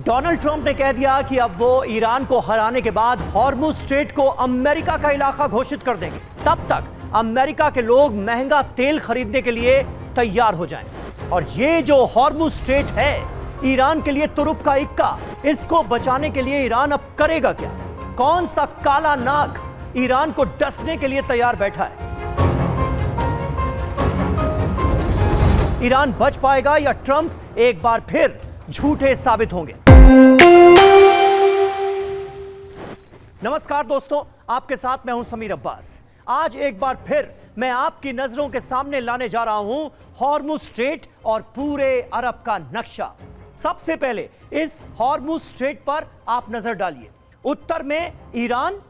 Donald Trump ने कह दिया कि अब वो ईरान को हराने के बाद हॉर्मुज स्ट्रेट को अमेरिका का इलाका घोषित कर देंगे। तब तक अमेरिका के लोग महंगा तेल खरीदने के लिए तैयार हो जाएं। और ये जो हॉर्मुज स्ट्रेट है ईरान के लिए तुरुप का इक्का। इसको बचाने के लिए ईरान अब करेगा क्या? कौन सा काला नाग ईरान को डसने के लिए तैयार बैठा है? ईरान बच पाएगा या ट्रंप एक बार फिर झूठे साबित होंगे? नमस्कार दोस्तों, आपके साथ मैं हूं समीर अब्बास। आज एक बार फिर मैं आपकी नजरों के सामने लाने जा रहा हूं हॉर्मुज स्ट्रेट और पूरे अरब का नक्शा। सबसे पहले इस हॉर्मुज स्ट्रेट पर आप नजर डालिए। उत्तर में ईरान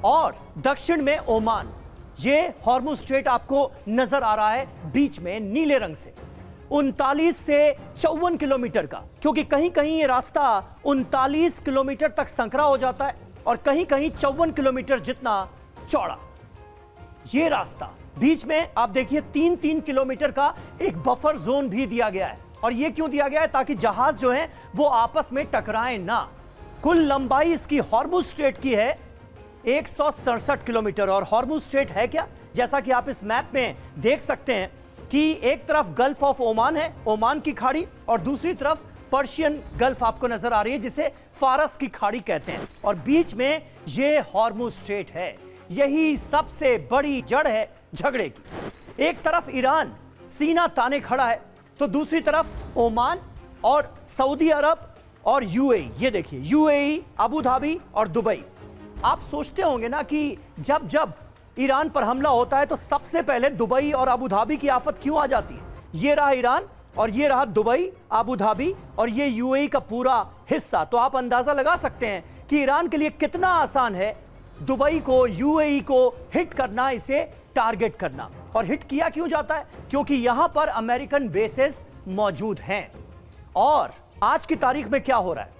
और दक्षिण में ओमान। ये हॉर्मुज स्ट्रेट आपको नजर आ रहा है बीच में नीले रंग से। 39 से 54 किलोमीटर का, क्योंकि कहीं कहीं ये रास्ता 39 किलोमीटर तक संकरा हो जाता है और कहीं कहीं 54 किलोमीटर जितना चौड़ा। ये रास्ता बीच में आप देखिए 3-3 किलोमीटर का एक बफर जोन भी दिया गया है। और ये क्यों दिया गया है? ताकि जहाज जो है वो आपस में टकराएं ना। कुल लंबाई इसकी हॉर्मुज स्ट्रेट की है 167 किलोमीटर। और हॉर्मुज स्ट्रेट है क्या? जैसा कि आप इस मैप में देख सकते हैं कि एक तरफ गल्फ ऑफ ओमान है, ओमान की खाड़ी, और दूसरी तरफ पर्शियन गल्फ आपको नजर आ रही है जिसे फारस की खाड़ी कहते हैं। और बीच में ये हॉर्मुज स्ट्रेट है। यही सबसे बड़ी जड़ है झगड़े की। एक तरफ ईरान सीना ताने खड़ा है तो दूसरी तरफ ओमान और सऊदी अरब और यूएई। ये देखिए यूएई, अबू धाबी और दुबई। आप सोचते होंगे ना कि जब जब ईरान पर हमला होता है तो सबसे पहले दुबई और अबू धाबी की आफत क्यों आ जाती है? ये रहा ईरान और ये रहा दुबई, अबू धाबी और ये यूएई का पूरा हिस्सा। तो आप अंदाजा लगा सकते हैं कि ईरान के लिए कितना आसान है दुबई को, यूएई को हिट करना, इसे टारगेट करना। और हिट किया क्यों जाता है? क्योंकि यहां पर अमेरिकन बेसेस मौजूद हैं। और आज की तारीख में क्या हो रहा है?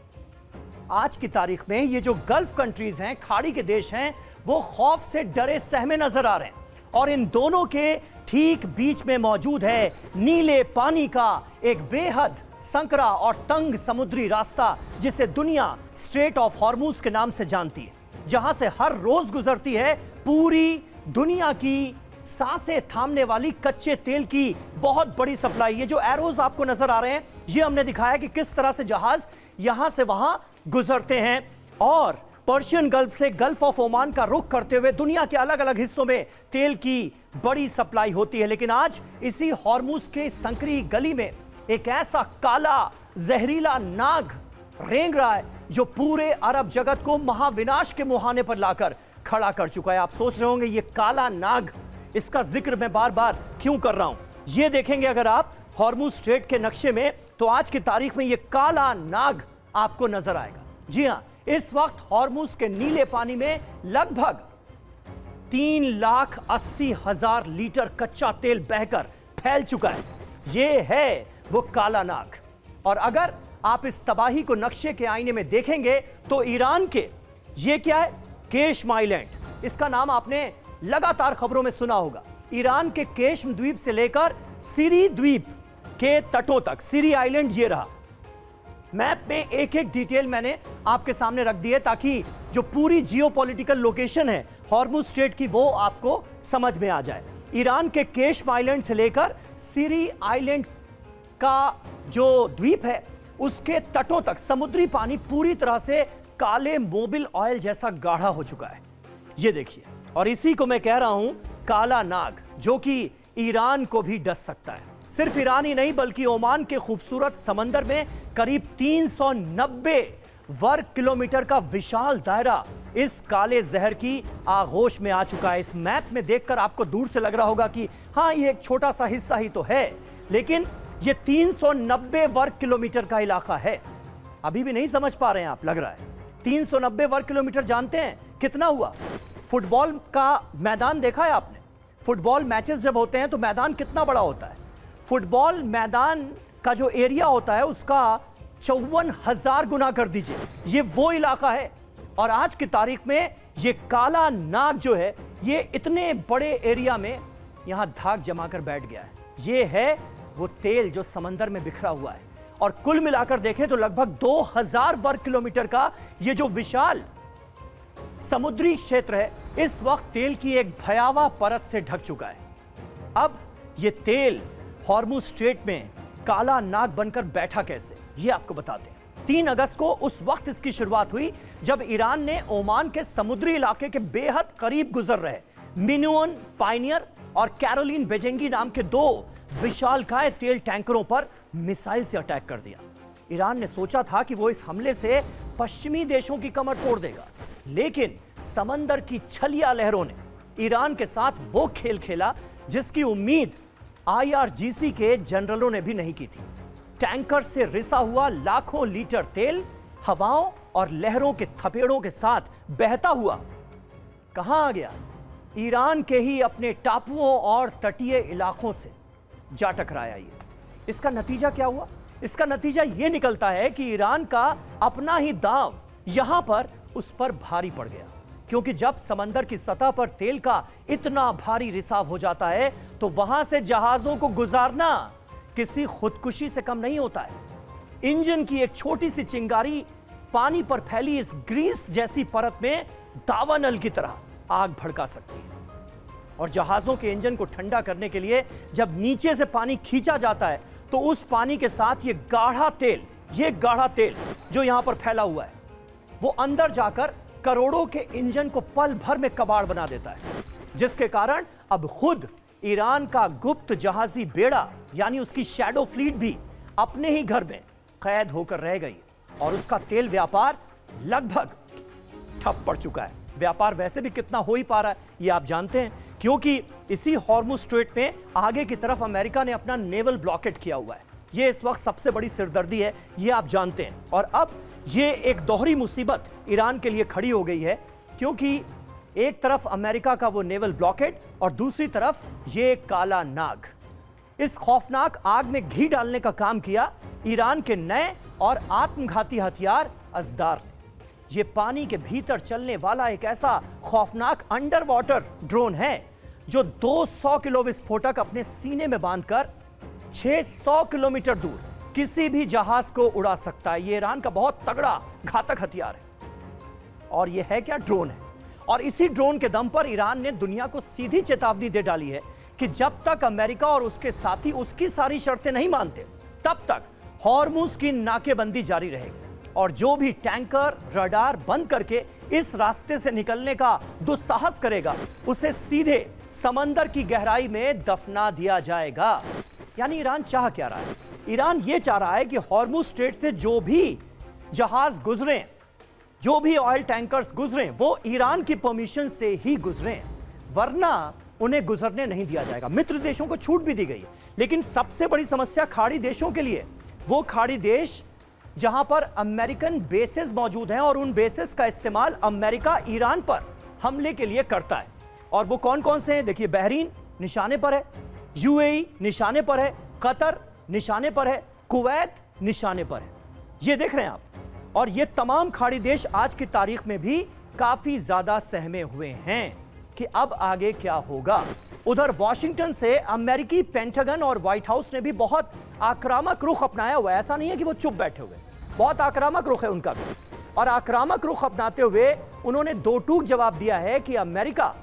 आज की तारीख में ये जो गल्फ कंट्रीज हैं, खाड़ी के देश हैं, वो खौफ से डरे सहमे नजर आ रहे हैं। और इन दोनों के ठीक बीच में मौजूद है नीले पानी का एक बेहद संकरा और तंग समुद्री रास्ता जिसे दुनिया स्ट्रेट ऑफ हॉर्मुज के नाम से जानती है, जहां से हर रोज गुजरती है पूरी दुनिया की सांसें थामने वाली कच्चे तेल की बहुत बड़ी सप्लाई। ये जो एरोज आपको नजर आ रहे हैं, ये हमने दिखाया कि किस तरह से जहाज यहां से वहां गुजरते हैं और पर्शियन गल्फ से गल्फ ऑफ ओमान का रुख करते हुए दुनिया के अलग अलग हिस्सों में तेल की बड़ी सप्लाई होती है। लेकिन आज इसी हॉर्मुज के संकरी गली में एक ऐसा काला जहरीला नाग रेंग रहा है जो पूरे अरब जगत को महाविनाश के मुहाने पर लाकर खड़ा कर चुका है। आप सोच रहे होंगे ये काला नाग, इसका जिक्र मैं बार बार क्यों कर रहा हूं? ये देखेंगे अगर आप हॉर्मुज स्ट्रेट के नक्शे में तो आज की तारीख में ये काला नाग आपको नजर आएगा। जी हां, इस वक्त हॉर्मुज के नीले पानी में लगभग 3,80,000 लीटर कच्चा तेल बहकर फैल चुका है। यह है वो काला नाग। और अगर आप इस तबाही को नक्शे के आईने में देखेंगे तो ईरान के ये क्या है? Qeshm island. इसका नाम आपने लगातार खबरों में सुना होगा। ईरान के केशम द्वीप से लेकर सीरी द्वीप के तटों तक सीरी आइलैंड ये रहा। मैप में एक एक डिटेल मैंने आपके सामने रख दी है ताकि जो पूरी जियोपॉलिटिकल लोकेशन है हॉर्मुज स्ट्रेट की वो आपको समझ में आ जाए। ईरान के केशम आइलैंड से लेकर सीरी आइलैंड का जो द्वीप है उसके तटों तक समुद्री पानी पूरी तरह से काले मोबिल ऑयल जैसा गाढ़ा हो चुका है। ये देखिए, और इसी को मैं कह रहा हूं काला नाग, जो कि ईरान को भी डस सकता है। सिर्फ ईरान ही नहीं बल्कि ओमान के खूबसूरत समंदर में करीब 390 वर्ग किलोमीटर का विशाल दायरा इस काले जहर की आगोश में आ चुका है। इस मैप में देखकर आपको दूर से लग रहा होगा कि हां ये एक छोटा सा हिस्सा ही तो है, लेकिन ये 390 वर्ग किलोमीटर का इलाका है। अभी भी नहीं समझ पा रहे हैं आप, लग रहा है 390 वर्ग किलोमीटर जानते हैं कितना हुआ? फुटबॉल का मैदान देखा है आपने? फुटबॉल मैचेस जब होते हैं तो मैदान कितना बड़ा होता है? फुटबॉल मैदान का जो एरिया होता है उसका 54,000 गुना कर दीजिए। ये वो इलाका है। और आज की तारीख में ये काला नाग जो है ये इतने बड़े एरिया में यहां धाक जमाकर बैठ गया है। ये है वो तेल जो समंदर में बिखरा हुआ है। और कुल मिलाकर देखें तो लगभग 2000 वर्ग किलोमीटर का यह जो विशाल समुद्री क्षेत्र है, इस वक्त तेल की एक भयावह परत से ढक चुका है। अब यह तेल हॉर्मुज स्ट्रेट में काला नाग बनकर बैठा कैसे, यह आपको बताते हैं। 3 अगस्त को उस वक्त इसकी शुरुआत हुई जब ईरान ने ओमान के समुद्री इलाके के बेहद करीब गुजर रहे मिनुअन पायनियर और कैरोलिन बेजेंगी नाम के 2 विशालकाय तेल टैंकरों पर मिसाइल से अटैक कर दिया। ईरान ने सोचा था कि वो इस हमले से पश्चिमी देशों की कमर तोड़ देगा, लेकिन समंदर की छलिया लहरों ने ईरान के साथ वो खेल खेला जिसकी उम्मीद IRGC के जनरलों ने भी नहीं की थी। टैंकर से रिसा हुआ लाखों लीटर तेल हवाओं और लहरों के थपेड़ों के साथ बहता हुआ कहां आ गया? ईरान के ही अपने टापुओं और तटीय इलाकों से जा टकराया। ये इसका नतीजा क्या हुआ? इसका नतीजा यह निकलता है कि ईरान का अपना ही दांव यहां पर उस पर भारी पड़ गया, क्योंकि जब समंदर की सतह पर तेल का इतना भारी रिसाव हो जाता है तो वहां से जहाजों को गुजारना किसी खुदकुशी से कम नहीं होता है। इंजन की एक छोटी सी चिंगारी पानी पर फैली इस ग्रीस जैसी परत में दावानल की तरह आग भड़का सकती है। और जहाजों के इंजन को ठंडा करने के लिए जब नीचे से पानी खींचा जाता है तो उस पानी के साथ ये गाढ़ा तेल जो यहां पर फैला हुआ है, वो अंदर जाकर करोड़ों के इंजन को पल भर में कबाड़ बना देता है, जिसके कारण अब खुद ईरान का गुप्त जहाजी बेड़ा यानी उसकी शैडो फ्लीट भी अपने ही घर में कैद होकर रह गई और उसका तेल व्यापार लगभग ठप पड़ चुका है। व्यापार वैसे भी कितना हो ही पा रहा है ये आप जानते हैं, क्योंकि इसी हॉर्मुज स्ट्रेट में आगे की तरफ अमेरिका ने अपना नेवल ब्लॉकेट किया हुआ है। ये इस वक्त सबसे बड़ी सिरदर्दी है, ये आप जानते हैं। और अब ये एक दोहरी मुसीबत ईरान के लिए खड़ी हो गई है, क्योंकि एक तरफ अमेरिका का वो नेवल ब्लॉकेट और दूसरी तरफ ये काला नाग। इस खौफनाक आग में घी डालने का काम किया ईरान के नए और आत्मघाती हथियार अज़दार ने। ये पानी के भीतर चलने वाला एक ऐसा खौफनाक अंडर वाटर ड्रोन है जो 200 किलो विस्फोटक अपने सीने में बांधकर 600 किलोमीटर दूर किसी भी जहाज को उड़ा सकता है। ये ईरान का बहुत तगड़ा घातक हथियार है। और यह है क्या? ड्रोन है। और इसी ड्रोन के दम पर ईरान ने दुनिया को सीधी चेतावनी दे डाली है कि जब तक अमेरिका और उसके साथी उसकी सारी शर्तें नहीं मानते, तब तक हॉर्मुज की नाकेबंदी जारी रहेगी और जो भी टैंकर रडार बंद करके इस रास्ते से निकलने का दुस्साहस करेगा उसे सीधे समंदर की गहराई में दफना दिया जाएगा। यानी ईरान चाह क्या रहा है? ईरान ये चाह रहा है कि हॉर्मुज स्ट्रेट से जो भी जहाज गुजरे, जो भी ऑयल टैंकर्स गुजरे, वो ईरान की परमिशन से ही गुजरे, वरना उन्हें गुजरने नहीं दिया जाएगा। मित्र देशों को छूट भी दी गई, लेकिन सबसे बड़ी समस्या खाड़ी देशों के लिए, वो खाड़ी देश जहां पर अमेरिकन बेसेस मौजूद हैं और उन बेसेस का इस्तेमाल अमेरिका ईरान पर हमले के लिए करता है। और वो कौन कौन से हैं? देखिए, बहरीन निशाने पर है, UAE निशाने पर है, कतर निशाने पर है, कुवैत निशाने पर है। ये देख रहे हैं आप। और ये तमाम खाड़ी देश आज की तारीख में भी काफी ज्यादा सहमे हुए हैं कि अब आगे क्या होगा। उधर वॉशिंगटन से अमेरिकी पेंटागन और व्हाइट हाउस ने भी बहुत आक्रामक रुख अपनाया हुआ है। ऐसा नहीं है कि वो चुप बैठे हुए, बहुत आक्रामक रुख है उनका भी। और आक्रामक रुख अपनाते हुए उन्होंने दो टूक जवाब दिया है कि अमेरिका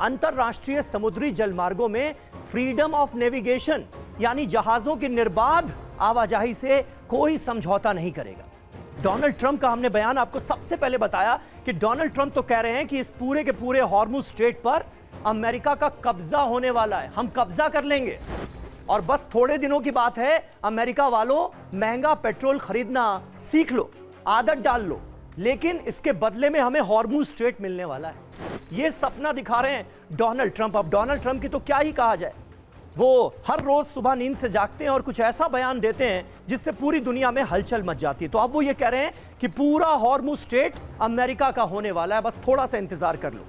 अंतरराष्ट्रीय समुद्री जलमार्गों में फ्रीडम ऑफ नेविगेशन यानी जहाजों की निर्बाध आवाजाही से कोई समझौता नहीं करेगा। डोनाल्ड ट्रंप का हमने बयान आपको सबसे पहले बताया कि डोनाल्ड ट्रंप तो कह रहे हैं कि इस पूरे के पूरे हॉर्मुज स्ट्रेट पर अमेरिका का कब्जा होने वाला है, हम कब्जा कर लेंगे और बस थोड़े दिनों की बात है। अमेरिका वालों, महंगा पेट्रोल खरीदना सीख लो, आदत डाल लो, लेकिन इसके बदले में हमें हॉर्मुज स्ट्रेट मिलने वाला है। ये सपना दिखा रहे हैं डोनाल्ड ट्रंप। अब डोनाल्ड ट्रंप की तो क्या ही कहा जाए, वो हर रोज सुबह नींद से जागते हैं और कुछ ऐसा बयान देते हैं जिससे पूरी दुनिया में हलचल मच जाती है। तो अब वो ये कह रहे हैं कि पूरा हॉर्मुज स्ट्रेट अमेरिका का होने वाला है, बस थोड़ा सा इंतजार कर लो।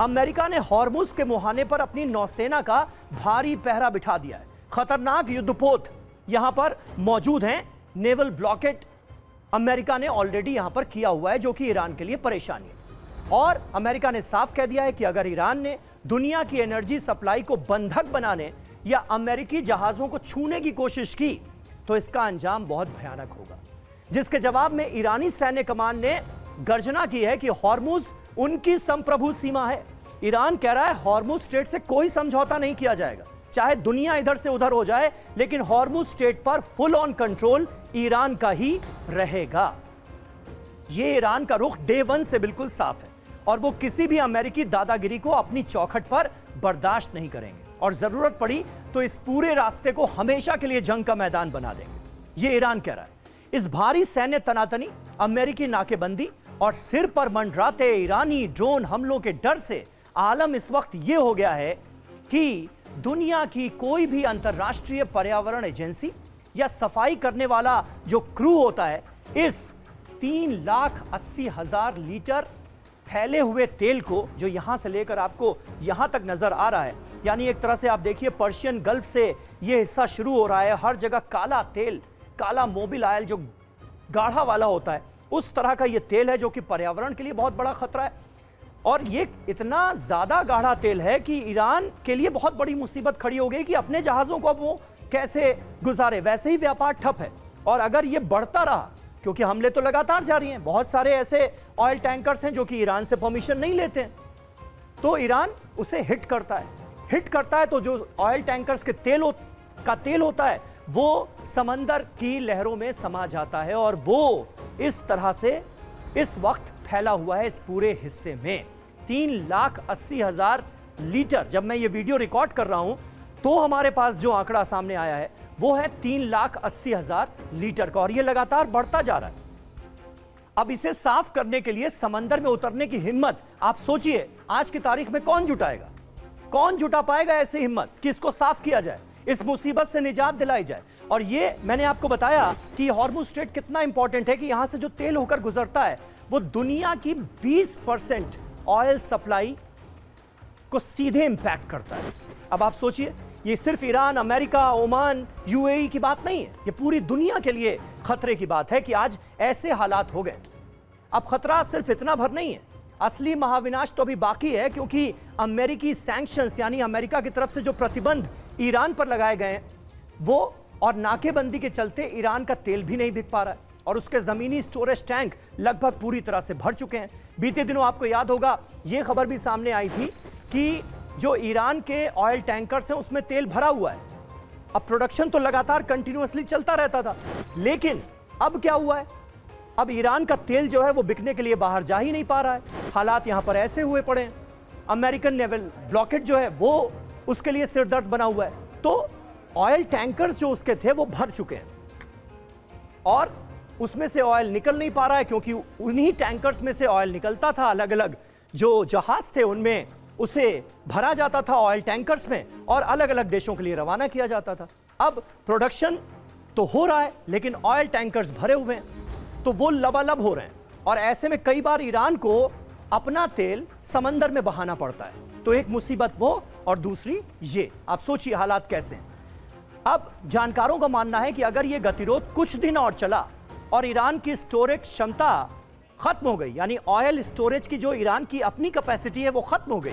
अमेरिका ने हॉर्मुज के मुहाने पर अपनी नौसेना का भारी पहरा बिठा दिया है। खतरनाक युद्धपोत यहां पर मौजूद हैं। नेवल ब्लॉकेट अमेरिका ने ऑलरेडी यहां पर किया हुआ है, जो कि ईरान के लिए परेशानी है। और अमेरिका ने साफ कह दिया है कि अगर ईरान ने दुनिया की एनर्जी सप्लाई को बंधक बनाने या अमेरिकी जहाजों को छूने की कोशिश की तो इसका अंजाम बहुत भयानक होगा। जिसके जवाब में ईरानी सैन्य कमान ने गर्जना की है कि हॉर्मुज उनकी संप्रभु सीमा है। ईरान कह रहा है हॉर्मुज स्ट्रेट से कोई समझौता नहीं किया जाएगा, चाहे दुनिया इधर से उधर हो जाए, लेकिन हॉर्मुज स्ट्रेट पर फुल ऑन कंट्रोल ईरान का ही रहेगा। यह ईरान का रुख डे वन से बिल्कुल साफ है और वो किसी भी अमेरिकी दादागिरी को अपनी चौखट पर बर्दाश्त नहीं करेंगे और जरूरत पड़ी तो इस पूरे रास्ते को हमेशा के लिए जंग का मैदान बना देंगे। यह ईरान कह रहा है। इस भारी सैन्य तनातनी, अमेरिकी नाकेबंदी और सिर पर मंडराते ईरानी ड्रोन हमलों के डर से आलम इस वक्त यह हो गया है कि दुनिया की कोई भी अंतर्राष्ट्रीय पर्यावरण एजेंसी या सफाई करने वाला जो क्रू होता है, इस 3,80,000 लीटर फैले हुए तेल को, जो यहां से लेकर आपको यहां तक नजर आ रहा है, यानी एक तरह से आप देखिए पर्शियन गल्फ से यह हिस्सा शुरू हो रहा है, हर जगह काला तेल, काला मोबिल ऑयल जो गाढ़ा वाला होता है, उस तरह का यह तेल है जो कि पर्यावरण के लिए बहुत बड़ा खतरा है। और ये इतना ज्यादा गाढ़ा तेल है कि ईरान के लिए बहुत बड़ी मुसीबत खड़ी हो गई कि अपने जहाजों को अब वो कैसे गुजारे। वैसे ही व्यापार ठप है और अगर ये बढ़ता रहा, क्योंकि हमले तो लगातार जारी हैं, बहुत सारे ऐसे ऑयल टैंकर्स हैं जो कि ईरान से परमिशन नहीं लेते हैं, तो ईरान उसे हिट करता है तो जो ऑयल टैंकर्स के तेल होता है वो समंदर की लहरों में समा जाता है और वो इस तरह से इस वक्त फैला हुआ है इस पूरे हिस्से में। 3,80,000 लीटर, जब मैं ये वीडियो रिकॉर्ड कर रहा हूं तो हमारे पास जो आंकड़ा सामने आया है वो है 3,80,000 लीटर का और ये लगातार बढ़ता जा रहा है। अब इसे साफ करने के लिए समंदर में उतरने की हिम्मत, आप सोचिए आज की तारीख में कौन जुटाएगा, कौन जुटा पाएगा ऐसी हिम्मत कि इसको साफ किया जाए, इस मुसीबत से निजात दिलाई जाए। और ये मैंने आपको बताया कि हॉर्मुज स्ट्रेट कितना इंपॉर्टेंट है कि यहां से जो तेल होकर गुजरता है वो दुनिया की 20% ऑयल सप्लाई को सीधे इंपैक्ट करता है। अब आप सोचिए, ये सिर्फ ईरान, अमेरिका, ओमान, यूएई की बात नहीं है, ये पूरी दुनिया के लिए खतरे की बात है कि आज ऐसे हालात हो गए। अब खतरा सिर्फ इतना भर नहीं है, असली महाविनाश तो अभी बाकी है, क्योंकि अमेरिकी सैंक्शंस यानी अमेरिका की तरफ से जो प्रतिबंध ईरान पर लगाए गए हैं वो और नाकेबंदी के चलते ईरान का तेल भी नहीं बिक पा रहा है और उसके जमीनी स्टोरेज टैंक लगभग पूरी तरह से भर चुके हैं। बीते दिनों आपको याद होगा ये खबर भी सामने आई थी कि जो ईरान के ऑयल टैंकर्स हैं उसमें तेल भरा हुआ है। अब प्रोडक्शन तो लगातार कंटिन्यूअसली चलता रहता था, लेकिन अब क्या हुआ है, अब ईरान का तेल जो है वो बिकने के लिए बाहर जा ही नहीं पा रहा है। हालात यहां पर ऐसे हुए पड़े हैं, अमेरिकन नेवल ब्लॉकेट जो है वो उसके लिए सिरदर्द बना हुआ है। तो ऑयल टैंकर्स जो उसके थे वो भर चुके हैं और उसमें से ऑयल निकल नहीं पा रहा है, क्योंकि उन्हीं टैंकर्स में से ऑयल निकलता था, अलग अलग जो जहाज थे उनमें उसे भरा जाता था ऑयल टैंकर्स में और अलग अलग देशों के लिए रवाना किया जाता था। अब प्रोडक्शन तो हो रहा है लेकिन ऑयल टैंकर्स भरे हुए हैं, तो वो लबालब हो रहे हैं और ऐसे में कई बार ईरान को अपना तेल समंदर में बहाना पड़ता है। तो एक मुसीबत वो और दूसरी ये, आप सोचिए हालात कैसे हैं। अब जानकारों का मानना है कि अगर ये गतिरोध कुछ दिन और चला और ईरान की स्टोरेज क्षमता खत्म हो गई, यानी ऑयल स्टोरेज की जो ईरान की अपनी कैपेसिटी है वो खत्म हो गई,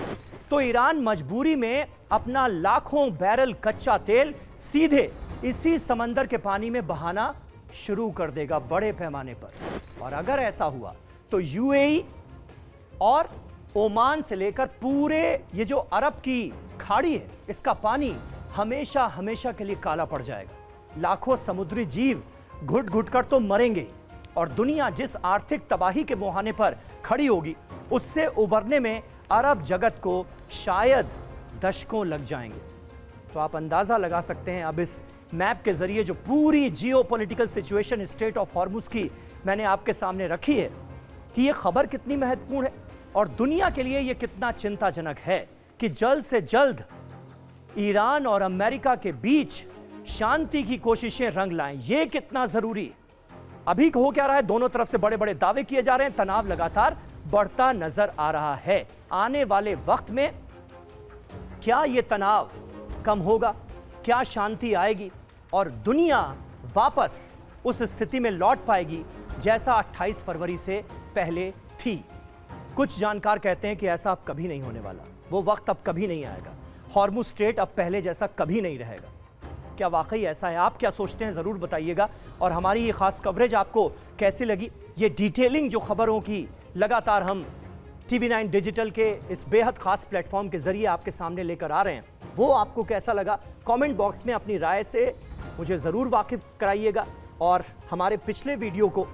तो ईरान मजबूरी में अपना लाखों बैरल कच्चा तेल सीधे इसी समंदर के पानी में बहाना शुरू कर देगा बड़े पैमाने पर। और अगर ऐसा हुआ तो यूएई और ओमान से लेकर पूरे ये जो अरब की खाड़ी है इसका पानी हमेशा हमेशा के लिए काला पड़ जाएगा। लाखों समुद्री जीव घुट घुट कर तो मरेंगे ही और दुनिया जिस आर्थिक तबाही के मुहाने पर खड़ी होगी उससे उबरने में अरब जगत को शायद दशकों लग जाएंगे। तो आप अंदाजा लगा सकते हैं अब इस मैप के जरिए जो पूरी geopolitical situation straight of Hormuz की मैंने आपके सामने रखी है कि यह खबर कितनी महत्वपूर्ण है और दुनिया के लिए यह कितना चिंताजनक है कि जल्द से जल्द ईरान और अमेरिका के बीच शांति की कोशिशें रंग लाएं। यह कितना जरूरी है। अभी हो क्या रहा है, दोनों तरफ से बड़े बड़े दावे किए जा रहे हैं, तनाव लगातार बढ़ता नजर आ रहा है। आने वाले वक्त में क्या यह तनाव कम होगा, क्या शांति आएगी और दुनिया वापस उस स्थिति में लौट पाएगी जैसा 28 फरवरी से पहले थी। कुछ जानकार कहते हैं कि ऐसा अब कभी नहीं होने वाला, वो वक्त अब कभी नहीं आएगा। हॉर्मुज स्ट्रेट अब पहले जैसा कभी नहीं रहेगा। क्या वाकई ऐसा है? आप क्या सोचते हैं ज़रूर बताइएगा। और हमारी ये खास कवरेज आपको कैसी लगी? ये डिटेलिंग जो खबरों की लगातार हम TV9 डिजिटल के इस बेहद खास प्लेटफॉर्म के जरिए आपके सामने लेकर आ रहे हैं, वो आपको कैसा लगा? कमेंट बॉक्स में अपनी राय से मुझे ज़रूर वाकिफ कराइएगा। और हमारे पिछले वीडियो को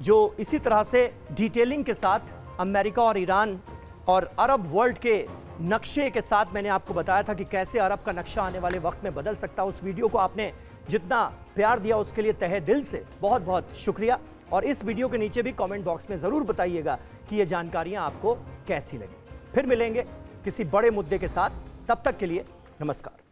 जो इसी तरह से डिटेलिंग के साथ अमेरिका और ईरान और अरब वर्ल्ड के नक्शे के साथ मैंने आपको बताया था कि कैसे अरब का नक्शा आने वाले वक्त में बदल सकता है, उस वीडियो को आपने जितना प्यार दिया उसके लिए तहे दिल से बहुत बहुत शुक्रिया। और इस वीडियो के नीचे भी कमेंट बॉक्स में ज़रूर बताइएगा कि ये जानकारियां आपको कैसी लगी। फिर मिलेंगे किसी बड़े मुद्दे के साथ, तब तक के लिए नमस्कार।